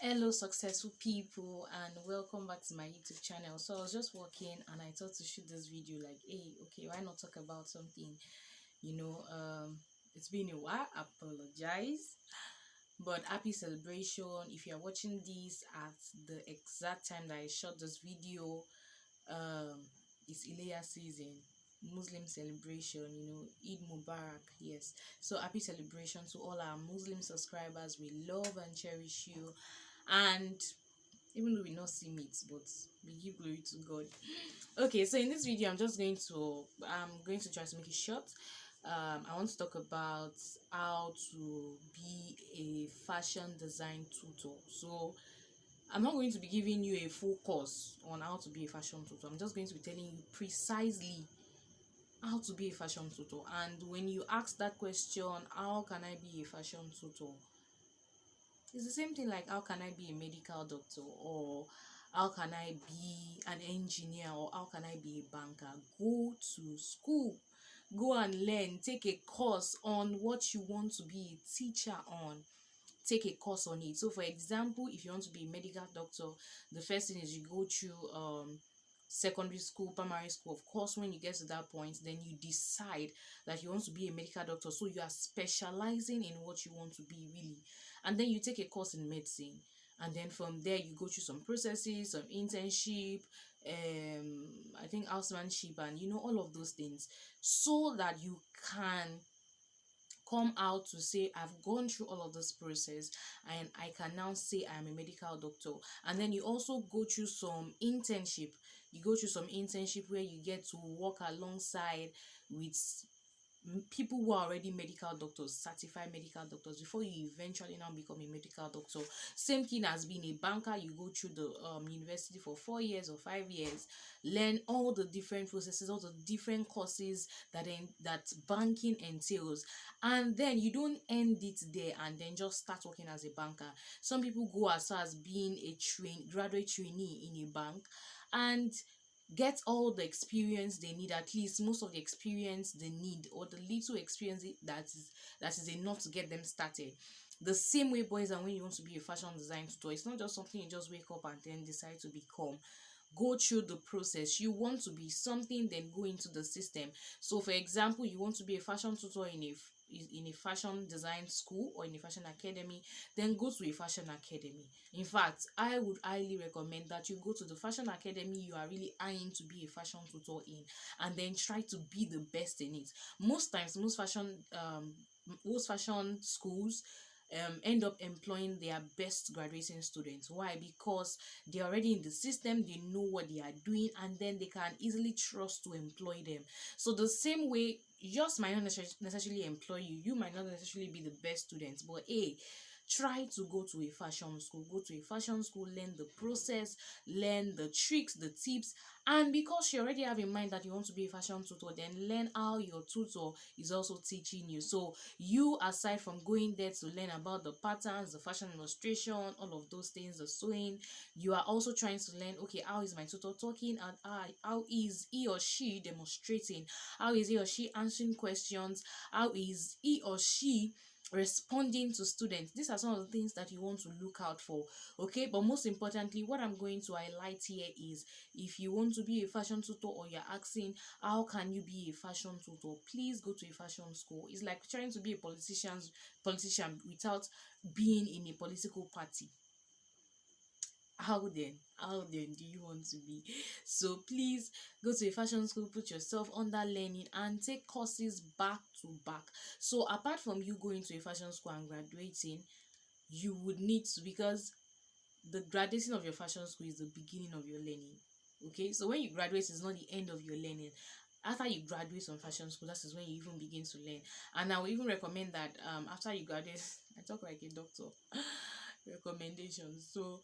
Hello successful people, and welcome back to my YouTube channel. So I was just working and I thought to shoot this video like, hey, okay, why not talk about something, it's been a while. Apologize, but happy celebration. If you're watching this at the exact time that I shot this video, it's Ileya season, Muslim celebration, Eid Mubarak. Yes, so happy celebration to all our Muslim subscribers. We love and cherish you, and even though we not see meat, but we give glory to God. Okay, so in this video I'm going to try to make it short. I want to talk about how to be a fashion design tutor. So I'm not going to be giving you a full course on how to be a fashion tutor. I'm just going to be telling you precisely how to be a fashion tutor. And when you ask that question, how can I be a fashion tutor, it's the same thing like how can I be a medical doctor, or how can I be an engineer, or how can I be a banker. Go to school, go and learn, take a course on what you want to be a teacher on. Take a course on it. So for example, if you want to be a medical doctor, the first thing is you go through secondary school, primary school. Of course, when you get to that point, then you decide that you want to be a medical doctor, so you are specializing in what you want to be really. And then you take a course in medicine, and then from there you go through some processes, some internship, I think housemanship, and all of those things, so that you can come out to say, I've gone through all of this process and I can now say I'm a medical doctor. And then you also go through some internship. You go through some internship where you get to work alongside with people who are already medical doctors, certified medical doctors, before you eventually now become a medical doctor. Same thing as being a banker. You go through the university for 4 years or 5 years, learn all the different processes, all the different courses that banking entails, and then you don't end it there and then just start working as a banker. Some people go as far as being a graduate trainee in a bank and get all the experience they need, at least most of the experience they need, or the little experience that is enough to get them started. The same way, boys, and when you want to be a fashion design tutor, it's not just something you just wake up and then decide to become. Go through the process. You want to be something, then go into the system. So for example, you want to be a fashion tutor in a fashion design school or in a fashion academy, then go to a fashion academy. In fact, I would highly recommend that you go to the fashion academy you are really eyeing to be a fashion tutor in, and then try to be the best in it. Most times, most fashion schools end up employing their best graduating students. Why? Because they're already in the system, they know what they are doing, and then they can easily trust to employ them. So the same way, yours might not necessarily employ you, you might not necessarily be the best students, but hey, try to go to a fashion school. Go to a fashion school, learn the process, learn the tricks, the tips. And because you already have in mind that you want to be a fashion tutor, then learn how your tutor is also teaching you. So you, aside from going there to learn about the patterns, the fashion illustration, all of those things, the sewing, you are also trying to learn, okay, how is my tutor talking, and how is he or she demonstrating, how is he or she answering questions, how is he or she responding to students. These are some of the things that you want to look out for. Okay, but most importantly, what I'm going to highlight here is, if you want to be a fashion tutor, or you're asking how can you be a fashion tutor, please go to a fashion school. It's like trying to be a politician without being in a political party. How then do you want to be? So please go to a fashion school, put yourself under learning, and take courses back to back. So apart from you going to a fashion school and graduating, you would need to, because the graduating of your fashion school is the beginning of your learning. Okay, so when you graduate is not the end of your learning. After you graduate from fashion school, that is when you even begin to learn. And I would even recommend that after you graduate, I talk like a doctor, recommendations. So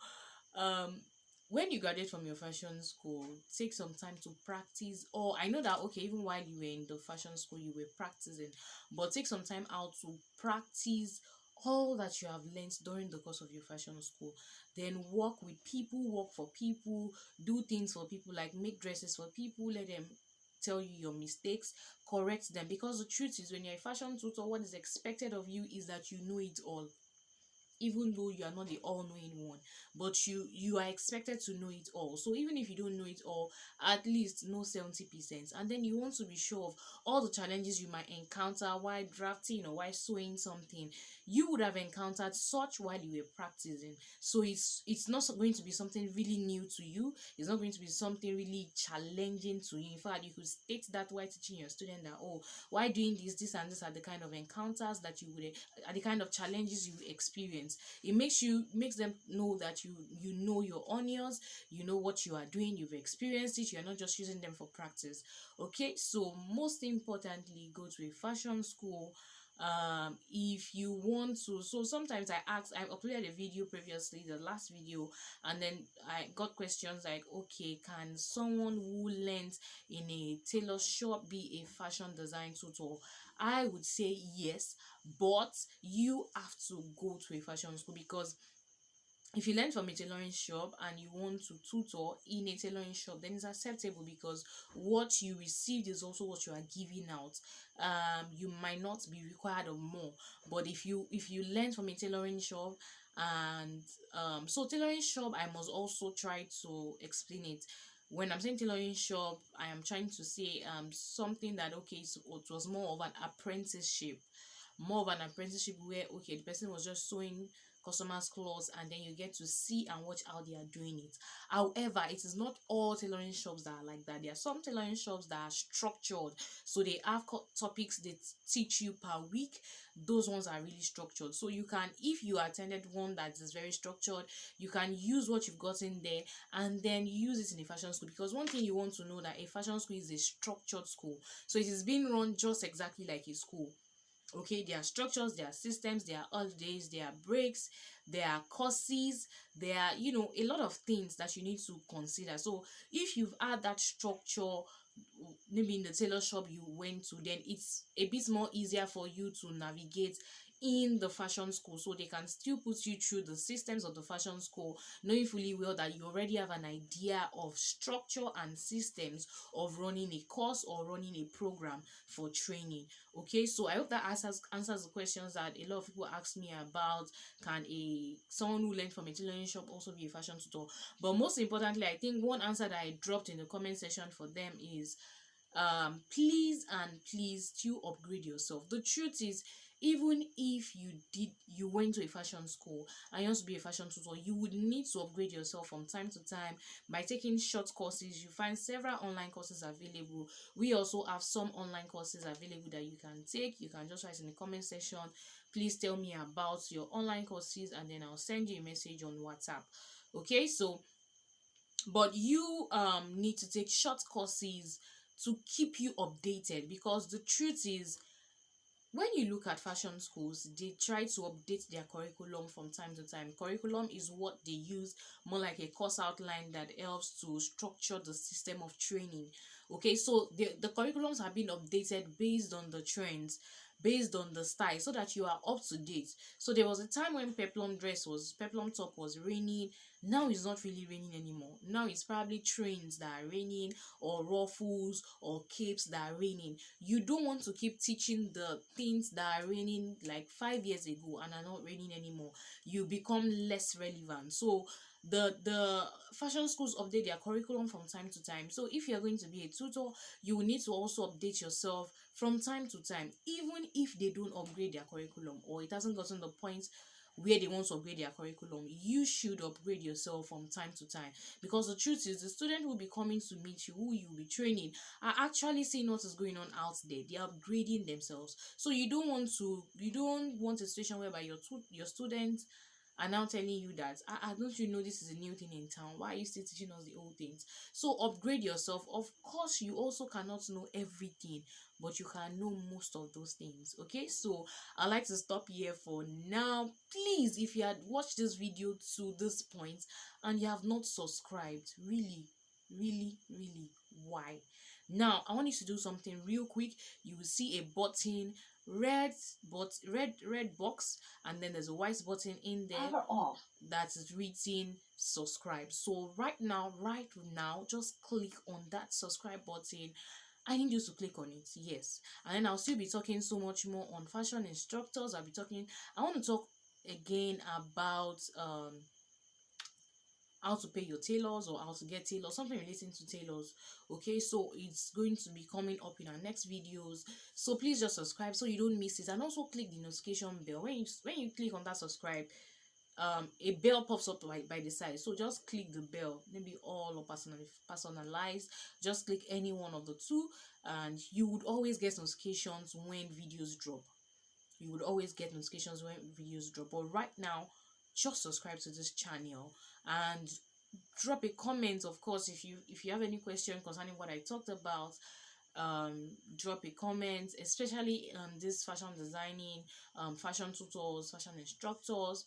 when you graduate from your fashion school, take some time to practice. Or I know that, okay, even while you were in the fashion school you were practicing, but take some time out to practice all that you have learned during the course of your fashion school. Then work with people, work for people, do things for people, like make dresses for people, let them tell you your mistakes, correct them. Because the truth is, when you're a fashion tutor, what is expected of you is that you know it all, even though you are not the all-knowing one. but you are expected to know it all. So even if you don't know it all, at least know 70%. And then you want to be sure of all the challenges you might encounter while drafting or while sewing something. You would have encountered such while you were practicing, so it's not going to be something really new to you. It's not going to be something really challenging to you. In fact, you could state that while teaching your student that, oh, why doing this and this are the kind of encounters that you would, are the kind of challenges you experience. It makes them know that you know your onions, you know what you are doing, you've experienced it, you're not just using them for practice. Okay, so most importantly, go to a fashion school. If you want to, so sometimes I uploaded a video previously, the last video, and then I got questions like, okay, can someone who learns in a tailor shop be a fashion design tutor? I would say yes, but you have to go to a fashion school, because if you learn from a tailoring shop and you want to tutor in a tailoring shop, then it's acceptable, because what you received is also what you are giving out. You might not be required of more, but if you learn from a tailoring shop, and so tailoring shop, I must also try to explain it. When I'm saying tailoring shop, I am trying to say something that, okay, so it was more of an apprenticeship, where, okay, the person was just sewing customers' clothes, and then you get to see and watch how they are doing it. However, it is not all tailoring shops that are like that. There are some tailoring shops that are structured, so they have topics they teach you per week. Those ones are really structured, so you can, if you attended one that is very structured, you can use what you've gotten there and then use it in a fashion school. Because one thing you want to know, that a fashion school is a structured school, so it is being run just exactly like a school. Okay, there are structures, there are systems, there are holidays, there are breaks, there are courses, there are, a lot of things that you need to consider. So if you've had that structure, maybe in the tailor shop you went to, then it's a bit more easier for you to navigate in the fashion school. So they can still put you through the systems of the fashion school, knowing fully well that you already have an idea of structure and systems of running a course or running a program for training. Okay, so I hope that answers the questions that a lot of people ask me about. Can a someone who learned from a tailoring shop also be a fashion tutor? But most importantly, I think one answer that I dropped in the comment section for them is, please and please to upgrade yourself. The truth is, even if you went to a fashion school and you want to be a fashion tutor, you would need to upgrade yourself from time to time by taking short courses. You find several online courses available. We also have some online courses available that you can take. You can just write in the comment section, please tell me about your online courses, and then I'll send you a message on WhatsApp. Okay, so but you need to take short courses to keep you updated, because the truth is, when you look at fashion schools, they try to update their curriculum from time to time. Curriculum is what they use, more like a course outline that helps to structure the system of training. Okay, so the curriculums have been updated based on the trends, based on the style, so that you are up to date. So there was a time when peplum top was raining. Now it's not really raining anymore. Now it's probably trends that are raining, or ruffles or capes that are raining. You don't want to keep teaching the things that are raining like 5 years ago and are not raining anymore. You become less relevant. So the fashion schools update their curriculum from time to time. So if you're going to be a tutor, you will need to also update yourself from time to time, even if they don't upgrade their curriculum, or it hasn't gotten the point where they want to upgrade their curriculum. You should upgrade yourself from time to time, because the truth is, the student who will be coming to meet you, who you will be training, are actually seeing what is going on out there. They are upgrading themselves. So you don't want a situation whereby your students are now telling you that, don't you know this is a new thing in town? Why are you still teaching us the old things? So upgrade yourself. Of course, you also cannot know everything, but you can know most of those things. Okay, so I'd like to stop here for now. Please, if you had watched this video to this point and you have not subscribed, really, really, really, why? Now I want you to do something real quick. You will see a button, red box, and then there's a white button in there that is written subscribe. So right now, just click on that subscribe button. I need you to click on it, yes. And then I'll still be talking so much more on fashion instructors. I want to talk again about how to pay your tailors or how to get tailors, something relating to tailors. Okay, so it's going to be coming up in our next videos, so please just subscribe so you don't miss it, and also click the notification bell. When you click on that subscribe, a bell pops up by the side, so just click the bell, maybe all or personalized. Just click any one of the two, and you would always get notifications when videos drop. You would always get notifications when videos drop. But right now, just subscribe to this channel and drop a comment. Of course, if you have any question concerning what I talked about, drop a comment, especially this fashion designing, fashion tutors, fashion instructors.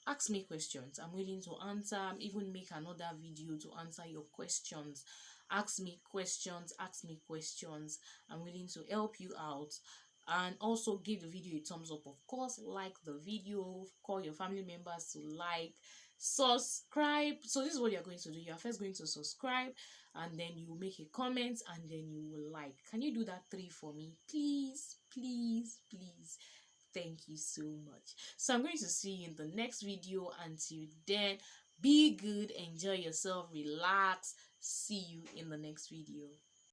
Ask me questions. I'm willing to answer. Even make another video to answer your questions. Ask me questions. Ask me questions. I'm willing to help you out. And also give the video a thumbs up. Of course, like the video. Call your family members to like. Subscribe. So this is what you're going to do. You're first going to subscribe, and then you make a comment, and then you will like. Can you do that 3 for me, please? Please, please. Thank you so much. So I'm going to see you in the next video. Until then, be good, enjoy yourself, relax. See you in the next video.